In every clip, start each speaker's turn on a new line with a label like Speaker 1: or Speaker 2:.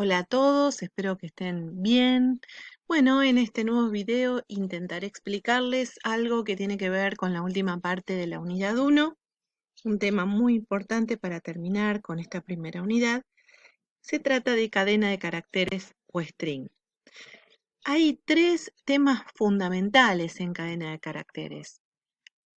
Speaker 1: Hola a todos, espero que estén bien. Bueno, en este nuevo video intentaré explicarles algo que tiene que ver con la última parte de la unidad 1, un tema muy importante para terminar con esta primera unidad. Se trata de cadena de caracteres o string. Hay tres temas fundamentales en cadena de caracteres: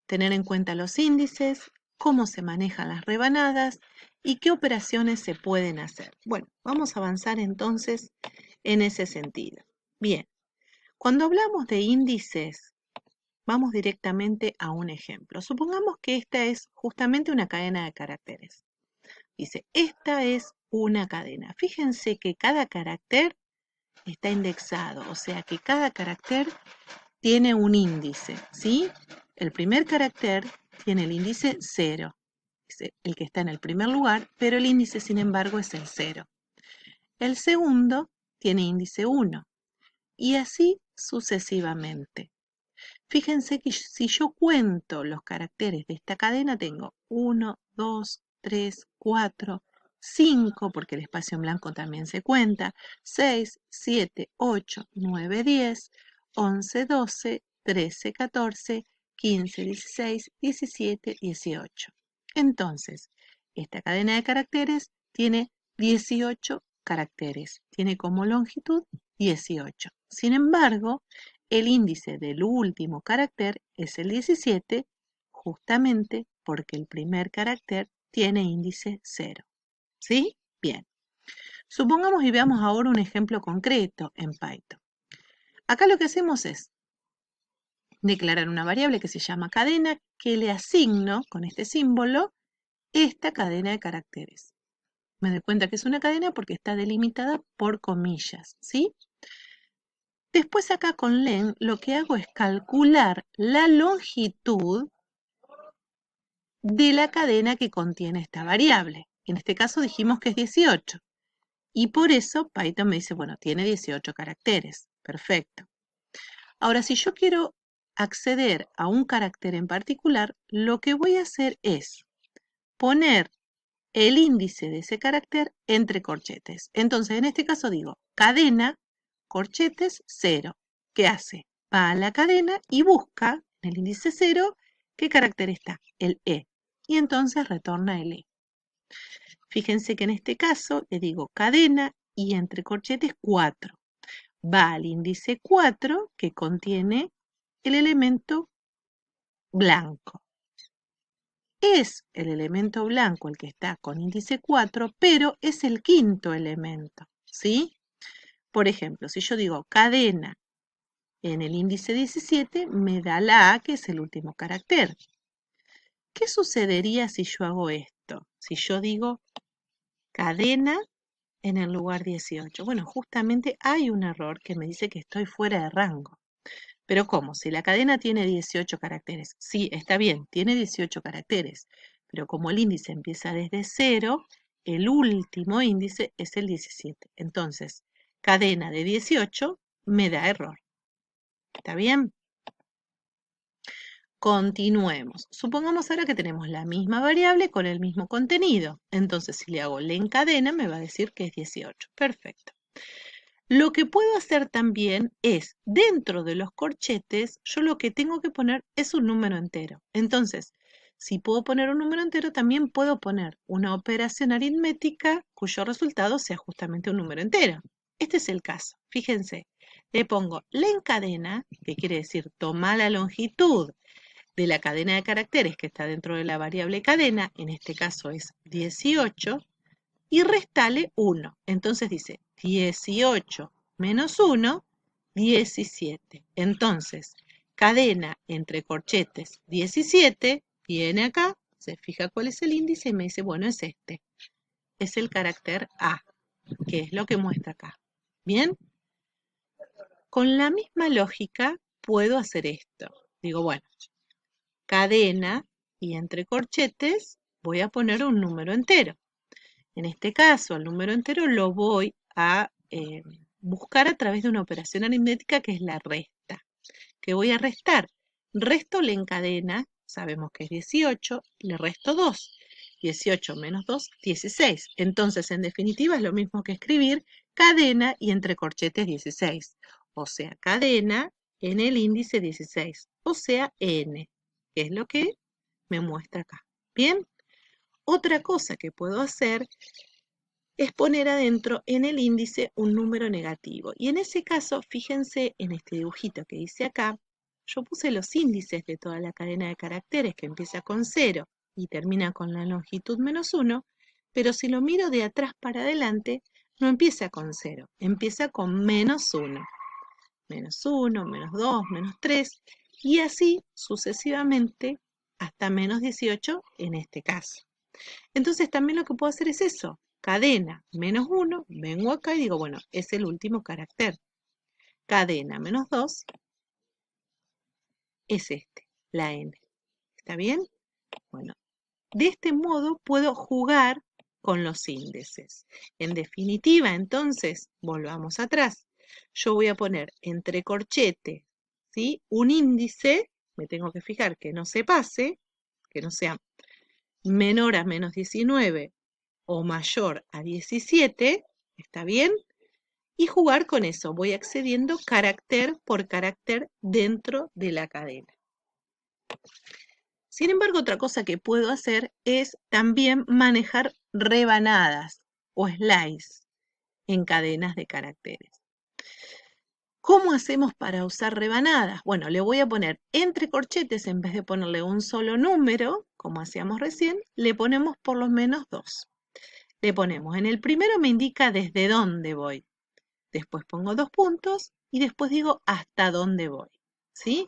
Speaker 1: tener en cuenta los índices, cómo se manejan las rebanadas y qué operaciones se pueden hacer. Bueno, vamos a avanzar entonces en ese sentido. Bien, cuando hablamos de índices, vamos directamente a un ejemplo. Supongamos que esta es justamente una cadena de caracteres. Dice, esta es una cadena. Fíjense que cada carácter está indexado, o sea que cada carácter tiene un índice, ¿sí? El primer carácter tiene el índice 0, es el que está en el primer lugar, pero el índice, sin embargo, es el 0. El segundo tiene índice 1 y así sucesivamente. Fíjense que si yo cuento los caracteres de esta cadena, tengo 1, 2, 3, 4, 5, porque el espacio en blanco también se cuenta, 6, 7, 8, 9, 10, 11, 12, 13, 14, 15, 16, 17, 18. Entonces, esta cadena de caracteres tiene 18 caracteres, tiene como longitud 18. Sin embargo, el índice del último carácter es el 17, justamente porque el primer carácter tiene índice 0. ¿Sí? Bien. Supongamos y veamos ahora un ejemplo concreto en Python. Acá lo que hacemos es declarar una variable que se llama cadena, que le asigno con este símbolo esta cadena de caracteres. Me doy cuenta que es una cadena porque está delimitada por comillas, ¿sí? Después acá con len lo que hago es calcular la longitud de la cadena que contiene esta variable. En este caso dijimos que es 18. Y por eso Python me dice, bueno, tiene 18 caracteres. Perfecto. Ahora, si yo quiero acceder a un carácter en particular, lo que voy a hacer es poner el índice de ese carácter entre corchetes. Entonces, en este caso digo, cadena, corchetes, 0. ¿Qué hace? Va a la cadena y busca en el índice 0 qué carácter está, el E. Y entonces retorna el E. Fíjense que en este caso le digo cadena y entre corchetes 4. Va al índice 4 que contiene el elemento blanco. Es el elemento blanco el que está con índice 4, pero es el quinto elemento, ¿sí? Por ejemplo, si yo digo cadena en el índice 17, me da la A, que es el último carácter. ¿Qué sucedería si yo hago esto? Si yo digo cadena en el lugar 18. Bueno, justamente hay un error que me dice que estoy fuera de rango. Pero ¿cómo? Si la cadena tiene 18 caracteres. Sí, está bien, tiene 18 caracteres. Pero como el índice empieza desde 0, el último índice es el 17. Entonces, cadena de 18 me da error. ¿Está bien? Continuemos. Supongamos ahora que tenemos la misma variable con el mismo contenido. Entonces, si le hago len cadena, me va a decir que es 18. Perfecto. Lo que puedo hacer también es, dentro de los corchetes, yo lo que tengo que poner es un número entero. Entonces, si puedo poner un número entero, también puedo poner una operación aritmética cuyo resultado sea justamente un número entero. Este es el caso. Fíjense, le pongo len cadena, que quiere decir toma la longitud de la cadena de caracteres que está dentro de la variable cadena, en este caso es 18, y restale 1. Entonces dice 18 menos 1, 17. Entonces, cadena entre corchetes 17, viene acá, se fija cuál es el índice y me dice, bueno, es este. Es el carácter A, que es lo que muestra acá. ¿Bien? Con la misma lógica puedo hacer esto. Digo, bueno, cadena y entre corchetes voy a poner un número entero. En este caso, el número entero lo voy a buscar a través de una operación aritmética que es la resta. ¿Qué voy a restar? Resto le encadena, sabemos que es 18, le resto 2. 18 menos 2, 16. Entonces, en definitiva, es lo mismo que escribir cadena y entre corchetes 16. O sea, cadena en el índice 16. O sea, N, que es lo que me muestra acá. Bien, otra cosa que puedo hacer es poner adentro en el índice un número negativo. Y en ese caso, fíjense en este dibujito que dice acá, yo puse los índices de toda la cadena de caracteres que empieza con 0 y termina con la longitud -1, pero si lo miro de atrás para adelante, no empieza con 0, empieza con -1, -1, -2, -3, y así sucesivamente hasta -18 en este caso. Entonces también lo que puedo hacer es eso, cadena -1, vengo acá y digo, bueno, es el último carácter. Cadena -2 es este, la N. ¿Está bien? Bueno, de este modo puedo jugar con los índices. En definitiva, entonces, volvamos atrás. Yo voy a poner entre corchetes, ¿sí? Un índice, me tengo que fijar que no se pase, que no sea menor a -19 o mayor a 17, ¿está bien? Y jugar con eso, voy accediendo carácter por carácter dentro de la cadena. Sin embargo, otra cosa que puedo hacer es también manejar rebanadas o slices en cadenas de caracteres. ¿Cómo hacemos para usar rebanadas? Bueno, le voy a poner entre corchetes, en vez de ponerle un solo número, como hacíamos recién, le ponemos por lo menos 2. Le ponemos, en el primero me indica desde dónde voy. Después pongo 2 puntos y después digo hasta dónde voy. ¿Sí?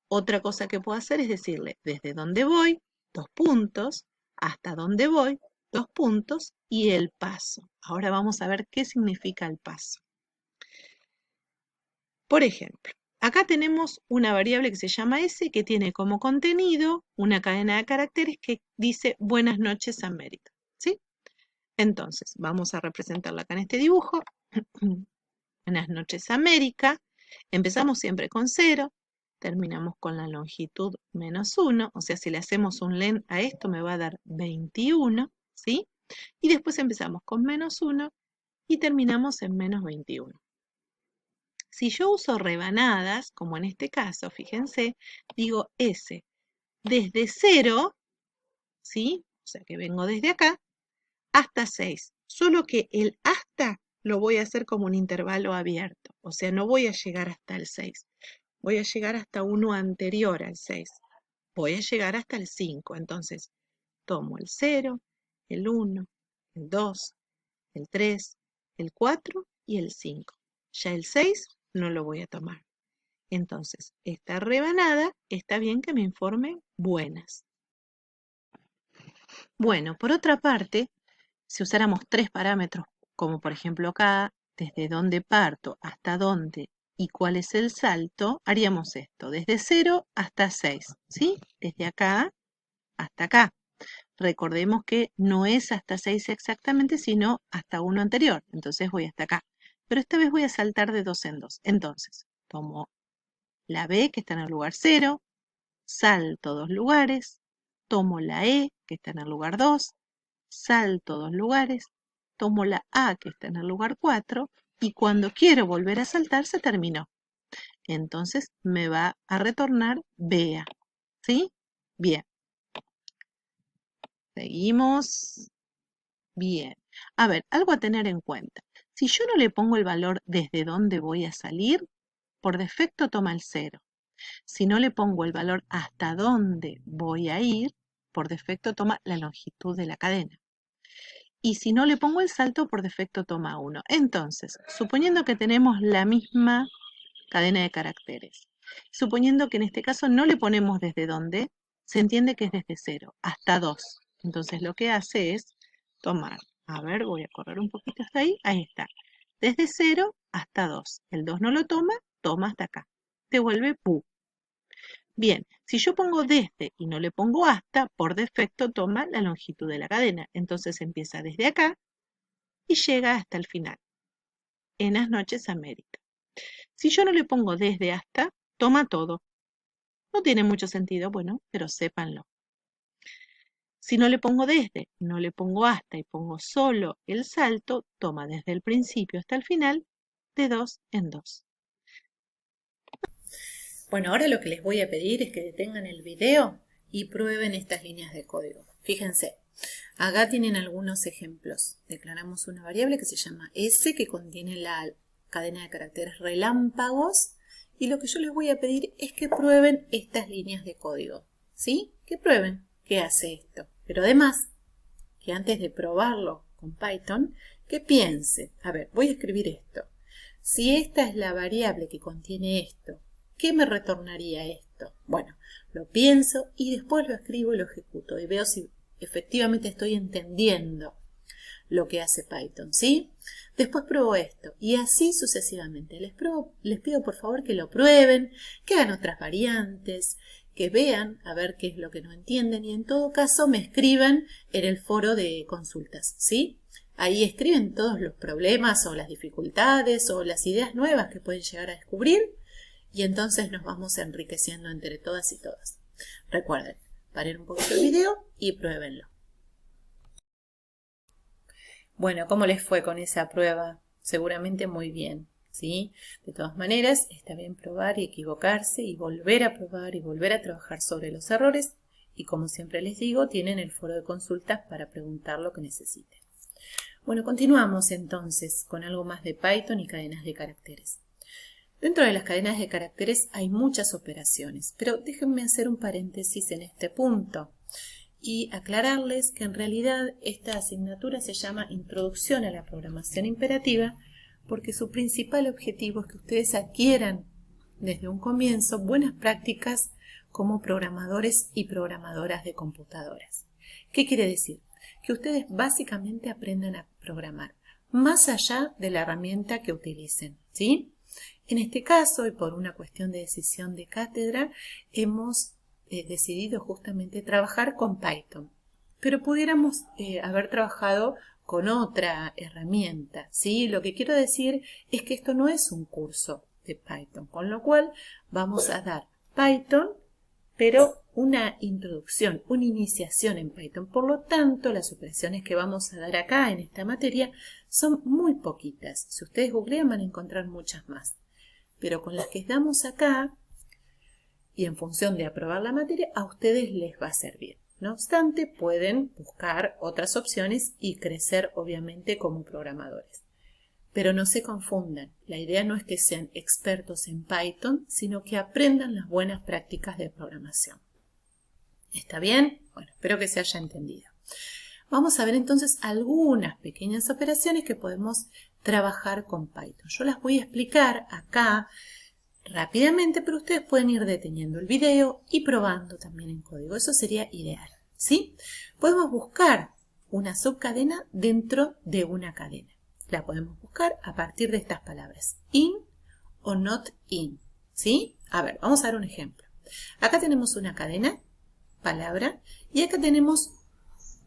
Speaker 1: Otra cosa que puedo hacer es decirle desde dónde voy, 2 puntos, hasta dónde voy, 2 puntos y el paso. Ahora vamos a ver qué significa el paso. Por ejemplo, acá tenemos una variable que se llama S que tiene como contenido una cadena de caracteres que dice Buenas noches América. ¿Sí? Entonces, vamos a representarla acá en este dibujo. Buenas noches América. Empezamos siempre con 0, terminamos con la longitud -1, o sea, si le hacemos un len a esto me va a dar 21, ¿sí? Y después empezamos con -1 y terminamos en -21. Si yo uso rebanadas, como en este caso, fíjense, digo S desde 0, ¿sí? O sea que vengo desde acá, hasta 6. Solo que el hasta lo voy a hacer como un intervalo abierto. O sea, no voy a llegar hasta el 6. Voy a llegar hasta uno anterior al 6. Voy a llegar hasta el 5. Entonces, tomo el 0, el 1, el 2, el 3, el 4 y el 5. Ya el 6 no lo voy a tomar. Entonces, esta rebanada está bien que me informe buenas. Bueno, por otra parte, si usáramos 3 parámetros, como por ejemplo acá, desde dónde parto, hasta dónde y cuál es el salto, haríamos esto, desde 0 hasta 6, ¿sí? Desde acá hasta acá. Recordemos que no es hasta 6 exactamente, sino hasta uno anterior, entonces voy hasta acá. Pero esta vez voy a saltar de 2 en 2. Entonces, tomo la B, que está en el lugar 0, salto 2 lugares, tomo la E, que está en el lugar 2, salto 2 lugares, tomo la A que está en el lugar 4 y cuando quiero volver a saltar se terminó. Entonces me va a retornar BA. ¿Sí? Bien. Seguimos. Bien. A ver, algo a tener en cuenta. Si yo no le pongo el valor desde dónde voy a salir, por defecto toma el 0. Si no le pongo el valor hasta dónde voy a ir, por defecto toma la longitud de la cadena. Y si no le pongo el salto, por defecto toma 1. Entonces, suponiendo que tenemos la misma cadena de caracteres, suponiendo que en este caso no le ponemos desde dónde, se entiende que es desde 0 hasta 2. Entonces lo que hace es tomar, a ver, voy a correr un poquito hasta ahí está, desde 0 hasta 2. El 2 no lo toma, toma hasta acá. Devuelve pu. Bien, si yo pongo desde y no le pongo hasta, por defecto toma la longitud de la cadena. Entonces empieza desde acá y llega hasta el final. En las noches América. Si yo no le pongo desde hasta, toma todo. No tiene mucho sentido, bueno, pero sépanlo. Si no le pongo desde, no le pongo hasta y pongo solo el salto, toma desde el principio hasta el final de 2 en 2.
Speaker 2: Bueno, ahora lo que les voy a pedir es que detengan el video y prueben estas líneas de código. Fíjense, acá tienen algunos ejemplos. Declaramos una variable que se llama S, que contiene la cadena de caracteres relámpagos. Y lo que yo les voy a pedir es que prueben estas líneas de código. ¿Sí? Que prueben qué hace esto. Pero además, que antes de probarlo con Python, que piense. A ver, voy a escribir esto. Si esta es la variable que contiene esto, ¿qué me retornaría esto? Bueno, lo pienso y después lo escribo y lo ejecuto. Y veo si efectivamente estoy entendiendo lo que hace Python, ¿sí? Después pruebo esto y así sucesivamente. Les pido por favor que lo prueben, que hagan otras variantes, que vean a ver qué es lo que no entienden y en todo caso me escriban en el foro de consultas, ¿sí? Ahí escriben todos los problemas o las dificultades o las ideas nuevas que pueden llegar a descubrir y entonces nos vamos enriqueciendo entre todas y todas. Recuerden, paren un poquito el video y pruébenlo. Bueno, ¿cómo les fue con esa prueba? Seguramente muy bien, ¿sí? De todas maneras, está bien probar y equivocarse y volver a probar y volver a trabajar sobre los errores. Y como siempre les digo, tienen el foro de consultas para preguntar lo que necesiten. Bueno, continuamos entonces con algo más de Python y cadenas de caracteres. Dentro de las cadenas de caracteres hay muchas operaciones, pero déjenme hacer un paréntesis en este punto y aclararles que en realidad esta asignatura se llama Introducción a la Programación Imperativa porque su principal objetivo es que ustedes adquieran desde un comienzo buenas prácticas como programadores y programadoras de computadoras. ¿Qué quiere decir? Que ustedes básicamente aprendan a programar más allá de la herramienta que utilicen, ¿sí? En este caso, y por una cuestión de decisión de cátedra, hemos decidido justamente trabajar con Python. Pero pudiéramos haber trabajado con otra herramienta, ¿sí? Lo que quiero decir es que esto no es un curso de Python, con lo cual vamos a dar Python, pero una introducción, una iniciación en Python. Por lo tanto, las operaciones que vamos a dar acá en esta materia son muy poquitas. Si ustedes googlean van a encontrar muchas más. Pero con las que damos acá, y en función de aprobar la materia, a ustedes les va a servir. No obstante, pueden buscar otras opciones y crecer obviamente como programadores. Pero no se confundan, la idea no es que sean expertos en Python, sino que aprendan las buenas prácticas de programación. ¿Está bien? Bueno, espero que se haya entendido. Vamos a ver entonces algunas pequeñas operaciones que podemos trabajar con Python. Yo las voy a explicar acá rápidamente, pero ustedes pueden ir deteniendo el video y probando también en código. Eso sería ideal, ¿sí? Podemos buscar una subcadena dentro de una cadena. La podemos buscar a partir de estas palabras, in o not in, ¿sí? A ver, vamos a ver un ejemplo. Acá tenemos una cadena, palabra, y acá tenemos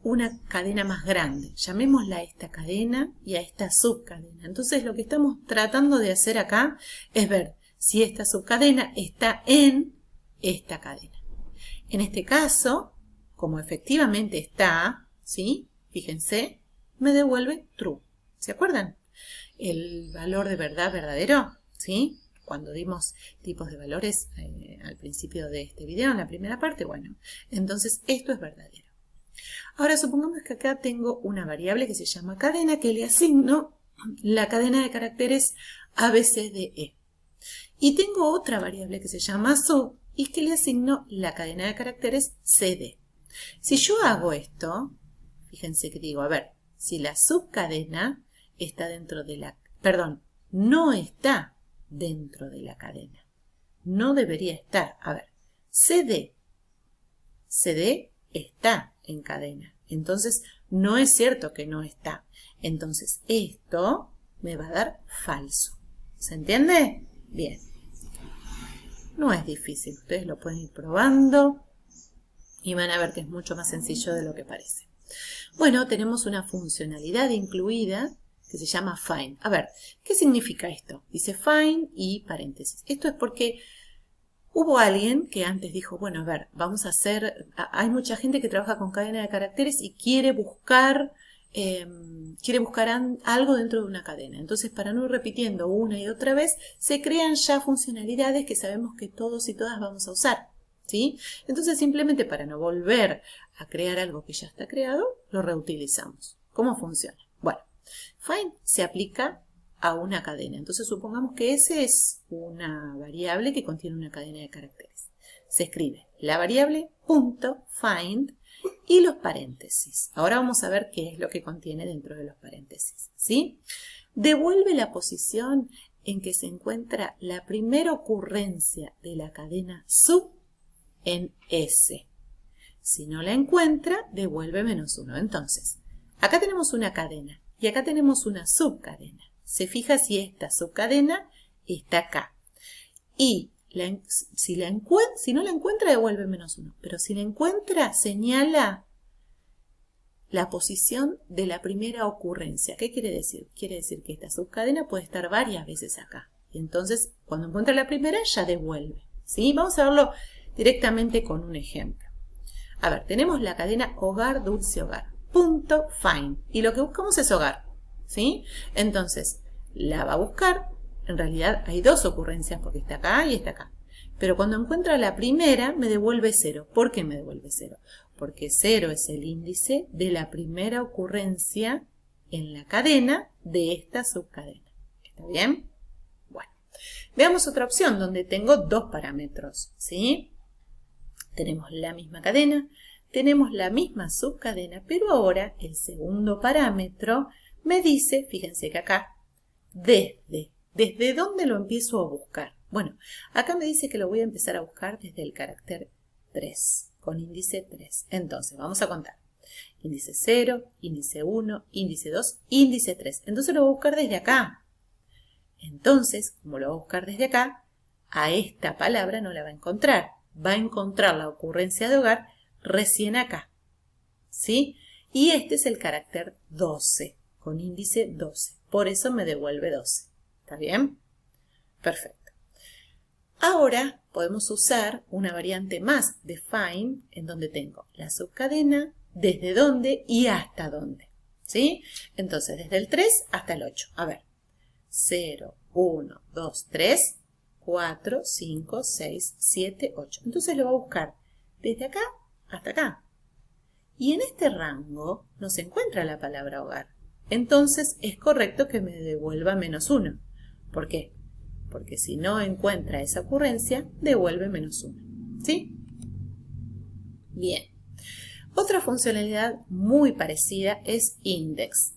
Speaker 2: una cadena más grande. Llamémosla a esta cadena y a esta subcadena. Entonces lo que estamos tratando de hacer acá es ver si esta subcadena está en esta cadena. En este caso, como efectivamente está, ¿sí? Fíjense, me devuelve true. ¿Se acuerdan? El valor de verdad verdadero, ¿sí? Cuando dimos tipos de valores al principio de este video, en la primera parte, bueno, entonces esto es verdadero. Ahora supongamos que acá tengo una variable que se llama cadena, que le asigno la cadena de caracteres ABCDE. Y tengo otra variable que se llama sub y que le asigno la cadena de caracteres CD. Si yo hago esto, fíjense que digo, a ver, si la subcadena está dentro de la, perdón, no está dentro de la cadena. No debería estar. A ver, CD está en cadena. Entonces, no es cierto que no está. Entonces, esto me va a dar falso. ¿Se entiende? Bien. No es difícil. Ustedes lo pueden ir probando y van a ver que es mucho más sencillo de lo que parece. Bueno, tenemos una funcionalidad incluida que se llama find. A ver, ¿qué significa esto? Dice find y paréntesis. Esto es porque Hubo alguien que antes dijo, bueno, a ver, vamos a hacer, hay mucha gente que trabaja con cadena de caracteres y quiere buscar algo dentro de una cadena. Entonces, para no ir repitiendo una y otra vez, se crean ya funcionalidades que sabemos que todos y todas vamos a usar, ¿sí? Entonces, simplemente para no volver a crear algo que ya está creado, lo reutilizamos. ¿Cómo funciona? Bueno, find se aplica a una cadena. Entonces, supongamos que S es una variable que contiene una cadena de caracteres. Se escribe la variable .find y los paréntesis. Ahora vamos a ver qué es lo que contiene dentro de los paréntesis, ¿sí? Devuelve la posición en que se encuentra la primera ocurrencia de la cadena sub en S. Si no la encuentra, devuelve -1. Entonces, acá tenemos una cadena y acá tenemos una subcadena. Se fija si esta subcadena está acá. Y si no la encuentra, devuelve -1. Pero si la encuentra, señala la posición de la primera ocurrencia. ¿Qué quiere decir? Quiere decir que esta subcadena puede estar varias veces acá. Y entonces, cuando encuentra la primera, ya devuelve, ¿sí? Vamos a verlo directamente con un ejemplo. A ver, tenemos la cadena hogar, dulce, hogar. .find. Y lo que buscamos es hogar, ¿sí? Entonces, la va a buscar. En realidad hay dos ocurrencias porque está acá y está acá. Pero cuando encuentra la primera, me devuelve 0. ¿Por qué me devuelve 0? Porque 0 es el índice de la primera ocurrencia en la cadena de esta subcadena. ¿Está bien? Bueno, veamos otra opción donde tengo dos parámetros, ¿sí? Tenemos la misma cadena, tenemos la misma subcadena, pero ahora el segundo parámetro me dice, fíjense que acá, ¿desde dónde lo empiezo a buscar? Bueno, acá me dice que lo voy a empezar a buscar desde el carácter 3, con índice 3. Entonces, vamos a contar. Índice 0, índice 1, índice 2, índice 3. Entonces lo voy a buscar desde acá. Entonces, como lo voy a buscar desde acá, a esta palabra no la va a encontrar. Va a encontrar la ocurrencia de hogar recién acá, ¿sí? Y este es el carácter 12, con índice 12. Por eso me devuelve 12. ¿Está bien? Perfecto. Ahora podemos usar una variante más de find, en donde tengo la subcadena, desde dónde y hasta dónde, ¿sí? Entonces, desde el 3 hasta el 8. A ver, 0, 1, 2, 3, 4, 5, 6, 7, 8. Entonces lo va a buscar desde acá hasta acá. Y en este rango no se encuentra la palabra hogar. Entonces es correcto que me devuelva -1. ¿Por qué? Porque si no encuentra esa ocurrencia, devuelve -1. ¿Sí? Bien. Otra funcionalidad muy parecida es index.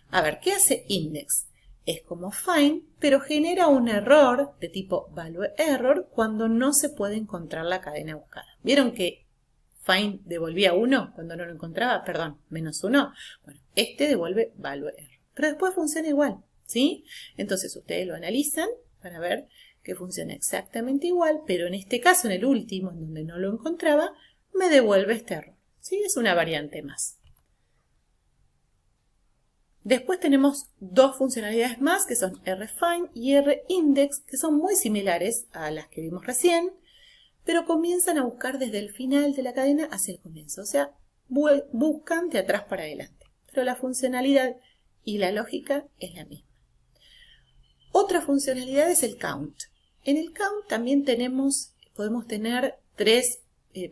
Speaker 2: A ver, ¿qué hace index? Es como find, pero genera un error de tipo value error cuando no se puede encontrar la cadena buscada. ¿Vieron que find devolvía 1 cuando no lo encontraba? Perdón, -1. Bueno, este devuelve value error. Pero después funciona igual, ¿sí? Entonces ustedes lo analizan para ver que funciona exactamente igual, pero en este caso, en el último, en donde no lo encontraba, me devuelve este error, ¿sí? Es una variante más. Después tenemos dos funcionalidades más, que son rfind y rindex, que son muy similares a las que vimos recién, pero comienzan a buscar desde el final de la cadena hacia el comienzo. O sea, buscan de atrás para adelante. Pero la funcionalidad y la lógica es la misma. Otra funcionalidad es el count. En el count también podemos tener tres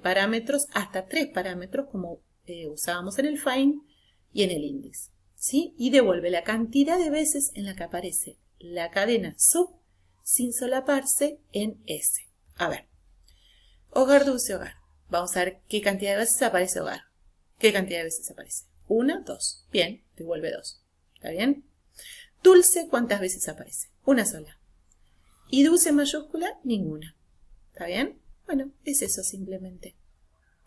Speaker 2: parámetros, hasta 3 parámetros, como usábamos en el find y en el index, ¿sí? Y devuelve la cantidad de veces en la que aparece la cadena sub sin solaparse en S. A ver, hogar, dulce, hogar. Vamos a ver qué cantidad de veces aparece hogar. ¿Qué cantidad de veces aparece? 1, 2. Bien, devuelve 2. ¿Está bien? Dulce, ¿cuántas veces aparece? Una sola. Y dulce en mayúscula, ninguna. ¿Está bien? Bueno, es eso simplemente.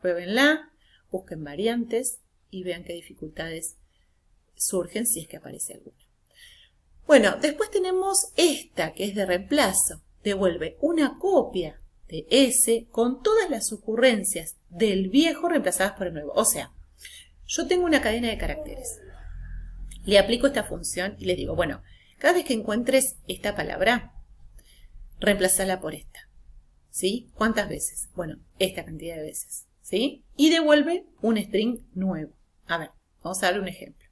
Speaker 2: Pruébenla, busquen variantes y vean qué dificultades surgen si es que aparece alguna. Bueno, después tenemos esta que es de reemplazo. Devuelve una copia de S con todas las ocurrencias del viejo reemplazadas por el nuevo. O sea, yo tengo una cadena de caracteres. Le aplico esta función y les digo, bueno, cada vez que encuentres esta palabra, reemplazala por esta. ¿sí? ¿Cuántas veces? Bueno, esta cantidad de veces, ¿sí? Y devuelve un string nuevo. A ver, vamos a dar un ejemplo.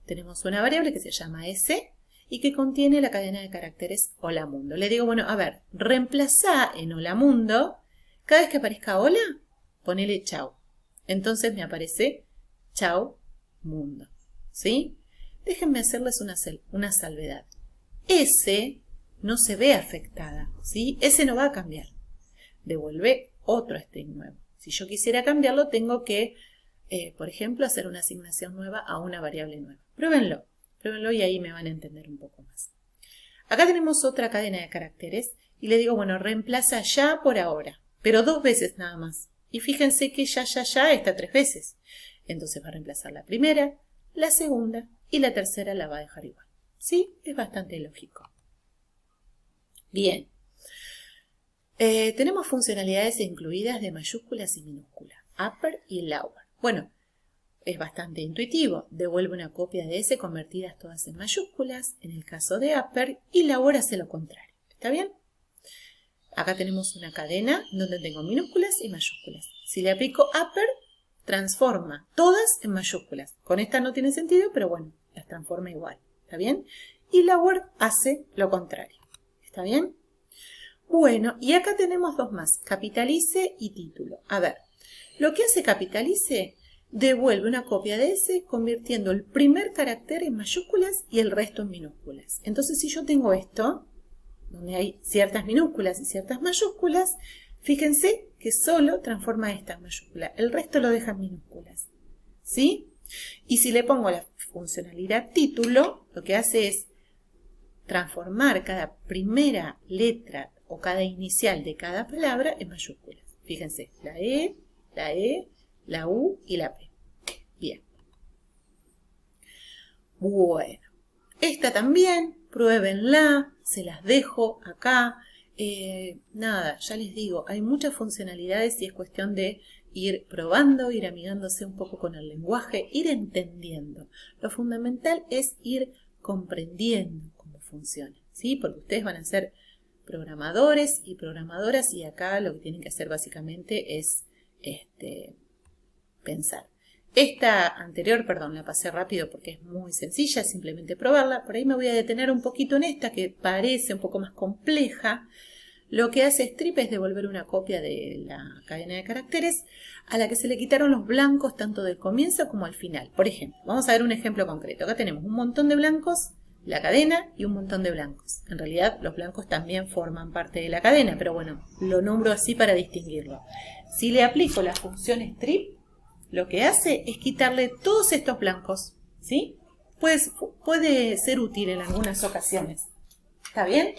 Speaker 2: Tenemos una variable que se llama s y que contiene la cadena de caracteres hola mundo. Le digo, bueno, a ver, reemplazá en hola mundo, cada vez que aparezca hola, ponele chau. Entonces me aparece chau mundo, ¿sí? Déjenme hacerles una salvedad. S no se ve afectada, ¿sí? S no va a cambiar. Devuelve otro string nuevo. Si yo quisiera cambiarlo, tengo que, por ejemplo, hacer una asignación nueva a una variable nueva. Pruébenlo y ahí me van a entender un poco más. Acá tenemos otra cadena de caracteres y le digo, bueno, reemplaza ya por ahora, pero 2 veces nada más. Y fíjense que ya está 3 veces. Entonces va a reemplazar la primera, la segunda y la tercera la va a dejar igual. ¿Sí? Es bastante lógico. Bien. Tenemos funcionalidades incluidas de mayúsculas y minúsculas, upper y lower. Bueno, es bastante intuitivo. Devuelve una copia de S convertidas todas en mayúsculas, en el caso de upper, y lower hace lo contrario. ¿Está bien? Acá tenemos una cadena donde tengo minúsculas y mayúsculas. Si le aplico upper, transforma todas en mayúsculas. Con esta no tiene sentido, pero bueno, las transforma igual. ¿Está bien? Y lower hace lo contrario. ¿Está bien? Bueno, y acá tenemos 2 más, capitalice y título. A ver, lo que hace capitalice, devuelve una copia de S convirtiendo el primer carácter en mayúsculas y el resto en minúsculas. Entonces, si yo tengo esto, donde hay ciertas minúsculas y ciertas mayúsculas, fíjense que solo transforma esta en mayúscula, el resto lo deja en minúsculas. ¿Sí? Y si le pongo la funcionalidad título, lo que hace es transformar cada primera letra o cada inicial de cada palabra en mayúsculas. Fíjense, la E, la U y la P. Bien. Bueno, esta también, pruébenla, se las dejo acá. Nada, ya les digo, hay muchas funcionalidades y es cuestión de ir probando, ir amigándose un poco con el lenguaje, ir entendiendo. Lo fundamental es ir comprendiendo cómo funciona, ¿sí? Porque ustedes van a ser programadores y programadoras y acá lo que tienen que hacer básicamente es pensar. Esta anterior, perdón, la pasé rápido porque es muy sencilla, es simplemente probarla. Por ahí me voy a detener un poquito en esta que parece un poco más compleja. Lo que hace strip es devolver una copia de la cadena de caracteres a la que se le quitaron los blancos tanto del comienzo como al final. Por ejemplo, vamos a ver un ejemplo concreto. Acá tenemos un montón de blancos, la cadena y un montón de blancos. En realidad los blancos también forman parte de la cadena, pero bueno, lo nombro así para distinguirlo. Si le aplico la función strip, lo que hace es quitarle todos estos blancos, ¿sí? Pues puede ser útil en algunas ocasiones. ¿Está bien?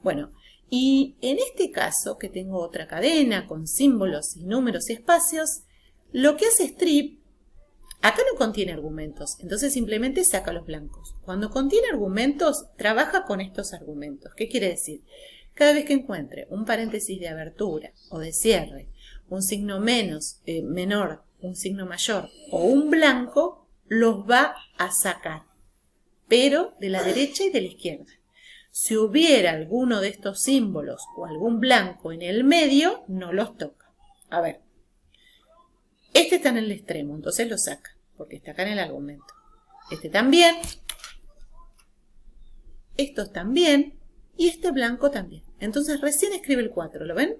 Speaker 2: Bueno, y en este caso, que tengo otra cadena con símbolos y números y espacios, lo que hace strip, acá no contiene argumentos, entonces simplemente saca los blancos. Cuando contiene argumentos, trabaja con estos argumentos. ¿Qué quiere decir? Cada vez que encuentre un paréntesis de abertura o de cierre, un signo menor, un signo mayor o un blanco, los va a sacar, pero de la derecha y de la izquierda. Si hubiera alguno de estos símbolos o algún blanco en el medio, no los toca. A ver, este está en el extremo, entonces lo saca, porque está acá en el argumento. Este también, estos también, y este blanco también. Entonces recién escribe el 4, ¿lo ven?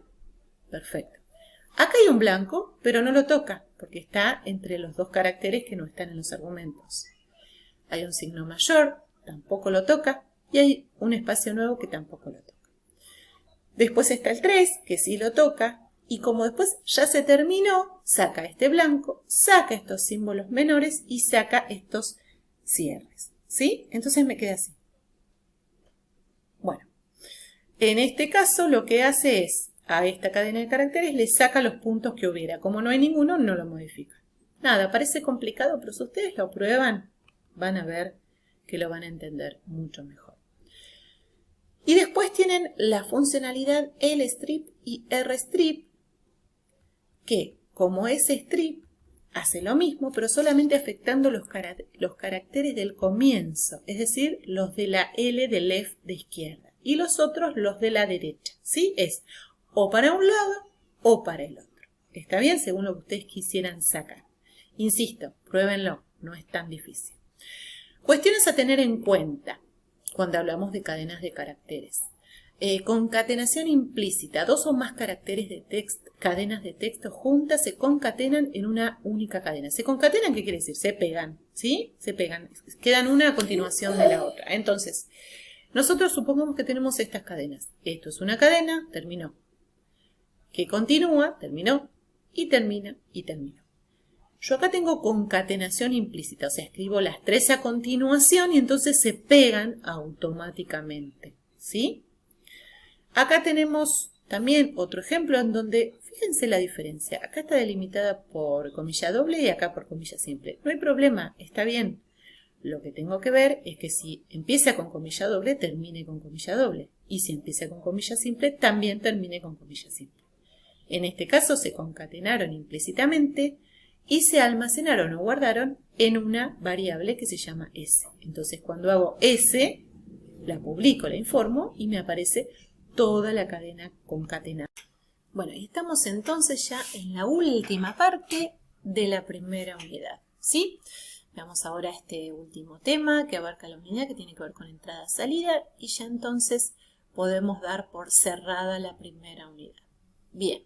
Speaker 2: Perfecto. Acá hay un blanco, pero no lo toca, porque está entre los 2 caracteres que no están en los argumentos. Hay un signo mayor, tampoco lo toca, y hay un espacio nuevo que tampoco lo toca. Después está el 3, que sí lo toca, y como después ya se terminó, saca este blanco, saca estos símbolos menores y saca estos cierres. ¿Sí? Entonces me queda así. Bueno, en este caso lo que hace es, a esta cadena de caracteres le saca los puntos que hubiera. Como no hay ninguno, no lo modifica. Nada, parece complicado, pero si ustedes lo prueban, van a ver que lo van a entender mucho mejor. Y después tienen la funcionalidad lstrip y rstrip, que como es strip, hace lo mismo, pero solamente afectando los caracteres del comienzo, es decir, los de la L de left de izquierda, y los otros los de la derecha. ¿Sí? Es o para un lado o para el otro. ¿Está bien? Según lo que ustedes quisieran sacar. Insisto, pruébenlo, no es tan difícil. Cuestiones a tener en cuenta cuando hablamos de cadenas de caracteres. Concatenación implícita. 2 o más caracteres de texto, cadenas de texto juntas se concatenan en una única cadena. ¿Se concatenan? ¿Qué quiere decir? Se pegan, ¿sí? Se pegan. Quedan una a continuación de la otra. Entonces, nosotros supongamos que tenemos estas cadenas. Esto es una cadena, terminó. Que continúa, terminó, y termina, y terminó. Yo acá tengo concatenación implícita, o sea, escribo las 3 a continuación y entonces se pegan automáticamente, ¿sí? Acá tenemos también otro ejemplo en donde, fíjense la diferencia, acá está delimitada por comilla doble y acá por comilla simple. No hay problema, está bien. Lo que tengo que ver es que si empieza con comilla doble, termine con comilla doble. Y si empieza con comilla simple, también termine con comilla simple. En este caso se concatenaron implícitamente y se almacenaron o guardaron en una variable que se llama S. Entonces cuando hago S, la publico, la informo y me aparece toda la cadena concatenada. Bueno, y estamos entonces ya en la última parte de la primera unidad, ¿sí? Veamos ahora este último tema que abarca la unidad que tiene que ver con entrada-salida y ya entonces podemos dar por cerrada la primera unidad. Bien,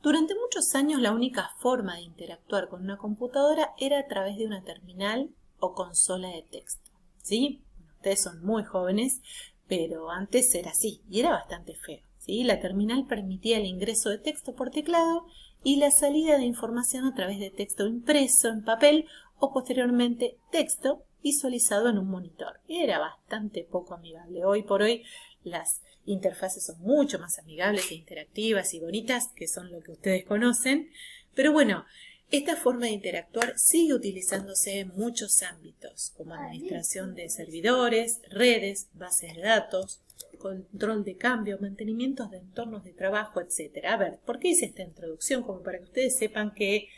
Speaker 2: durante muchos años la única forma de interactuar con una computadora era a través de una terminal o consola de texto, ¿sí? Ustedes son muy jóvenes, pero antes era así y era bastante feo, ¿sí? La terminal permitía el ingreso de texto por teclado y la salida de información a través de texto impreso en papel o posteriormente texto visualizado en un monitor. Era bastante poco amigable. Hoy por hoy las interfaces son mucho más amigables e interactivas y bonitas, que son lo que ustedes conocen, pero bueno, esta forma de interactuar sigue utilizándose en muchos ámbitos, como administración de servidores, redes, bases de datos, control de cambio, mantenimiento de entornos de trabajo, etc. A ver, ¿por qué hice esta introducción? Como para que ustedes sepan que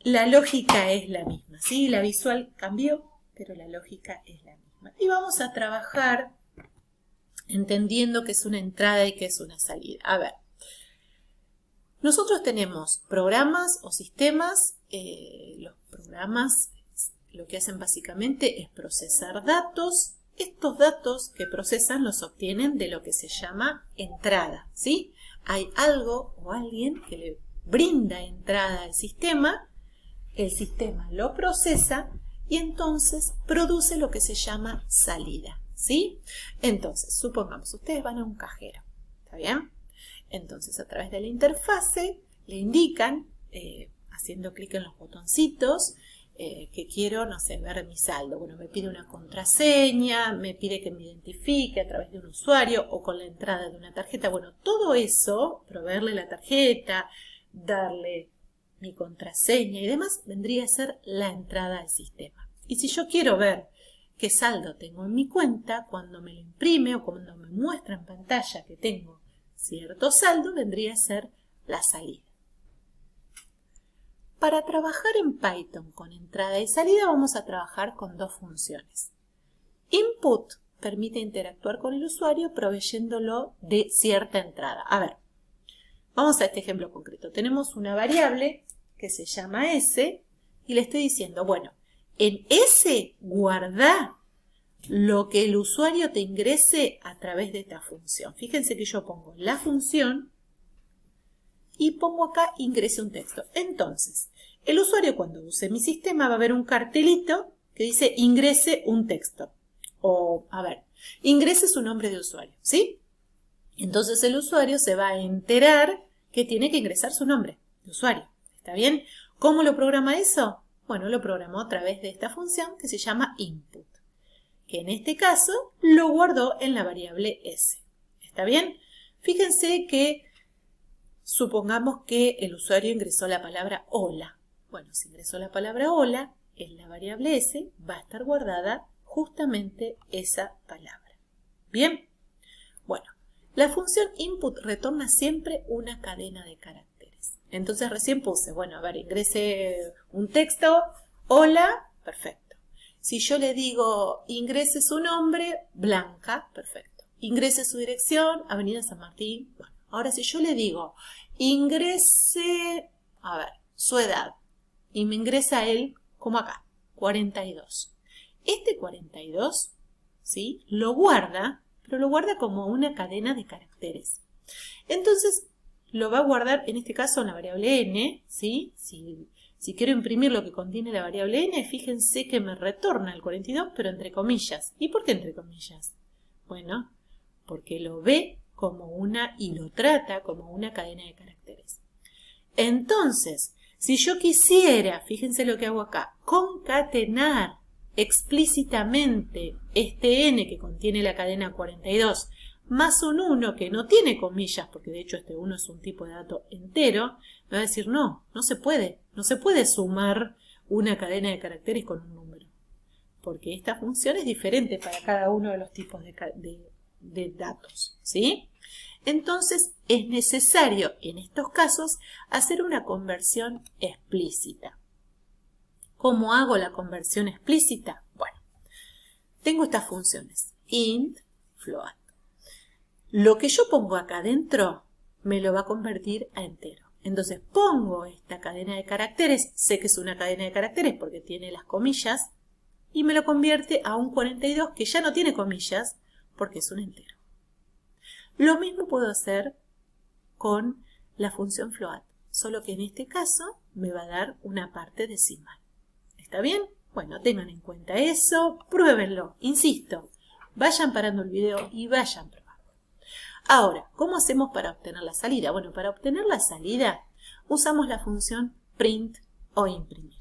Speaker 2: la lógica es la misma, ¿sí? La visual cambió, pero la lógica es la misma. Y vamos a trabajar entendiendo qué es una entrada y qué es una salida. A ver, nosotros tenemos programas o sistemas. Los programas lo que hacen básicamente es procesar datos. Estos datos que procesan los obtienen de lo que se llama entrada, ¿sí? Hay algo o alguien que le brinda entrada al sistema, el sistema lo procesa y entonces produce lo que se llama salida, ¿sí? Entonces, supongamos, ustedes van a un cajero, ¿está bien? Entonces, a través de la interfase le indican, haciendo clic en los botoncitos, que quiero, no sé, ver mi saldo. Bueno, me pide una contraseña, me pide que me identifique a través de un usuario o con la entrada de una tarjeta. Bueno, todo eso, proveerle la tarjeta, darle mi contraseña y demás, vendría a ser la entrada al sistema. Y si yo quiero ver qué saldo tengo en mi cuenta, cuando me lo imprime o cuando me muestra en pantalla que tengo cierto saldo, vendría a ser la salida. Para trabajar en Python con entrada y salida vamos a trabajar con 2 funciones. Input permite interactuar con el usuario proveyéndolo de cierta entrada. A ver, vamos a este ejemplo concreto. Tenemos una variable que se llama S y le estoy diciendo, bueno, en S guarda lo que el usuario te ingrese a través de esta función. Fíjense que yo pongo la función y pongo acá ingrese un texto. Entonces, el usuario cuando use mi sistema va a ver un cartelito que dice ingrese un texto. O, a ver, ingrese su nombre de usuario, ¿sí? Entonces el usuario se va a enterar que tiene que ingresar su nombre de usuario. ¿Está bien? ¿Cómo lo programa eso? Bueno, lo programó a través de esta función que se llama input, que en este caso lo guardó en la variable S. ¿Está bien? Fíjense que supongamos que el usuario ingresó la palabra hola. Bueno, si ingresó la palabra hola, en la variable S va a estar guardada justamente esa palabra. ¿Bien? Bueno, la función input retorna siempre una cadena de caracteres. Entonces recién puse, bueno, a ver, ingrese un texto, hola, perfecto. Si yo le digo ingrese su nombre, Blanca, perfecto. Ingrese su dirección, Avenida San Martín, bueno. Ahora, si yo le digo, ingrese, a ver, su edad, y me ingresa él, como acá, 42. Este 42, ¿sí? Lo guarda, pero lo guarda como una cadena de caracteres. Entonces, lo va a guardar, en este caso, en la variable n, ¿sí? Si quiero imprimir lo que contiene la variable n, fíjense que me retorna el 42, pero entre comillas. ¿Y por qué entre comillas? Bueno, porque lo ve como y lo trata como una cadena de caracteres. Entonces, si yo quisiera, fíjense lo que hago acá, concatenar explícitamente este n que contiene la cadena 42 más un 1 que no tiene comillas, porque de hecho este 1 es un tipo de dato entero, me va a decir no se puede. No se puede sumar una cadena de caracteres con un número, porque esta función es diferente para cada uno de los tipos de datos, ¿sí? Entonces es necesario en estos casos hacer una conversión explícita. ¿Cómo hago la conversión explícita? Bueno, tengo estas funciones, int, float. Lo que yo pongo acá adentro me lo va a convertir a entero. Entonces pongo esta cadena de caracteres, sé que es una cadena de caracteres porque tiene las comillas, y me lo convierte a un 42 que ya no tiene comillas porque es un entero. Lo mismo puedo hacer con la función float, solo que en este caso me va a dar una parte decimal. ¿Está bien? Bueno, tengan en cuenta eso, pruébenlo, insisto, vayan parando el video y vayan probando. Ahora, ¿cómo hacemos para obtener la salida? Bueno, para obtener la salida usamos la función print o imprimir.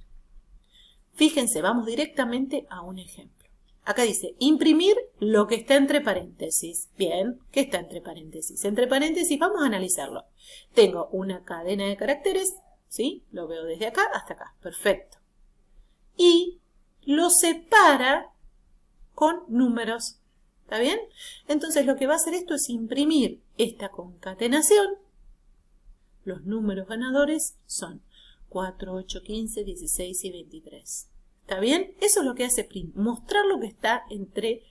Speaker 2: Fíjense, vamos directamente a un ejemplo. Acá dice, imprimir lo que está entre paréntesis. Bien, ¿qué está entre paréntesis? Entre paréntesis vamos a analizarlo. Tengo una cadena de caracteres, ¿sí? Lo veo desde acá hasta acá, perfecto. Y lo separa con números. ¿Está bien? Entonces lo que va a hacer esto es imprimir esta concatenación. Los números ganadores son 4, 8, 15, 16 y 23. ¿Está bien? Eso es lo que hace print, mostrar lo que está entre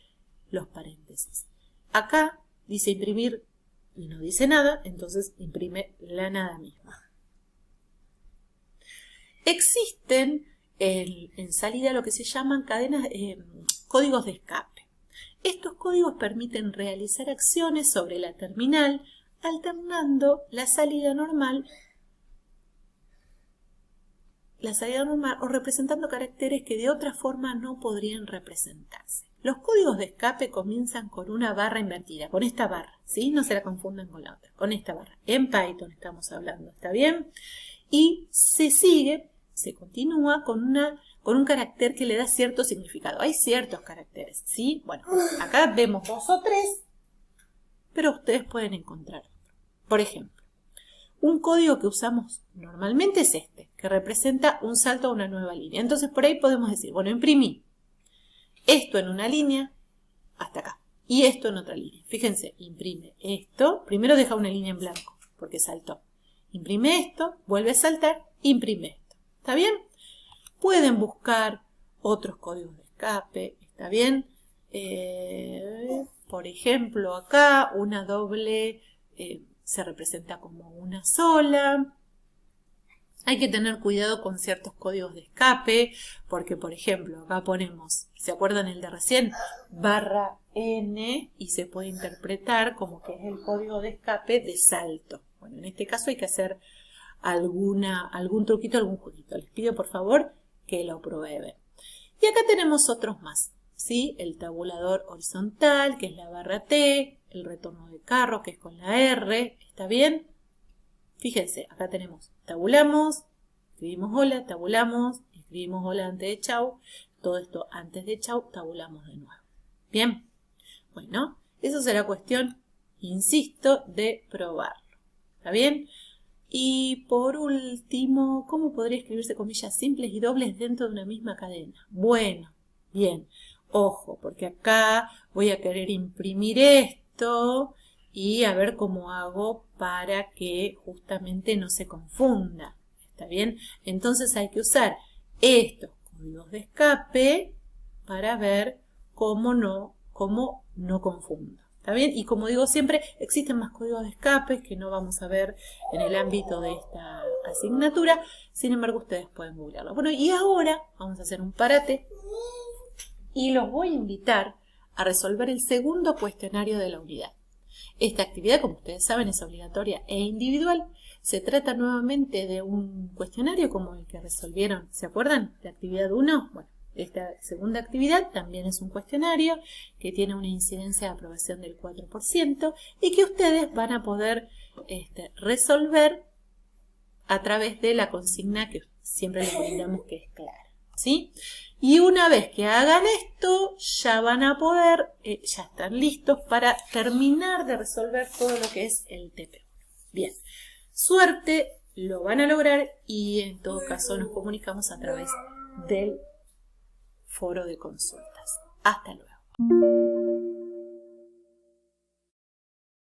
Speaker 2: los paréntesis. Acá dice imprimir y no dice nada, entonces imprime la nada misma. Existen en salida lo que se llaman códigos de escape. Estos códigos permiten realizar acciones sobre la terminal alternando la salida normal o representando caracteres que de otra forma no podrían representarse. Los códigos de escape comienzan con una barra invertida, con esta barra, ¿sí? No se la confundan con la otra, con esta barra. En Python estamos hablando, ¿está bien? Y se continúa con un carácter que le da cierto significado. Hay ciertos caracteres, ¿sí? Bueno, acá vemos 2 o 3, pero ustedes pueden encontrar otro. Por ejemplo, un código que usamos normalmente es este, que representa un salto a una nueva línea. Entonces por ahí podemos decir, bueno, imprimí esto en una línea hasta acá y esto en otra línea. Fíjense, imprime esto, primero deja una línea en blanco porque saltó. Imprime esto, vuelve a saltar, imprime esto. ¿Está bien? Pueden buscar otros códigos de escape, ¿está bien? Por ejemplo, acá una doble se representa como una sola. Hay que tener cuidado con ciertos códigos de escape, porque por ejemplo, acá ponemos, ¿se acuerdan el de recién? Barra N y se puede interpretar como que es el código de escape de salto. Bueno, en este caso hay que hacer algún truquito, algún jueguito. Les pido por favor que lo prueben. Y acá tenemos otros más, ¿sí? El tabulador horizontal, que es la barra T, el retorno de carro, que es con la R, ¿está bien? Fíjense, acá tenemos, tabulamos, escribimos hola, tabulamos, escribimos hola antes de chau, todo esto antes de chau, tabulamos de nuevo. Bien, bueno, eso será cuestión, insisto, de probarlo, ¿está bien? Y por último, ¿cómo podría escribirse comillas simples y dobles dentro de una misma cadena? Bueno, bien, ojo, porque acá voy a querer imprimir esto y a ver cómo hago para que justamente no se confunda. ¿Está bien? Entonces hay que usar estos códigos de escape para ver cómo no confundo. ¿Está bien? Y como digo siempre, existen más códigos de escape que no vamos a ver en el ámbito de esta asignatura. Sin embargo, ustedes pueden googlearlo. Bueno, y ahora vamos a hacer un parate y los voy a invitar a resolver el segundo cuestionario de la unidad. Esta actividad, como ustedes saben, es obligatoria e individual. Se trata nuevamente de un cuestionario como el que resolvieron, ¿se acuerdan? De actividad 1. Bueno, esta segunda actividad también es un cuestionario que tiene una incidencia de aprobación del 4% y que ustedes van a poder resolver a través de la consigna que siempre les brindamos que es clara, ¿sí? Y una vez que hagan esto, ya van a poder, ya están listos para terminar de resolver todo lo que es el TP1. Bien, suerte, lo van a lograr y en todo caso nos comunicamos a través del foro de consultas. Hasta luego.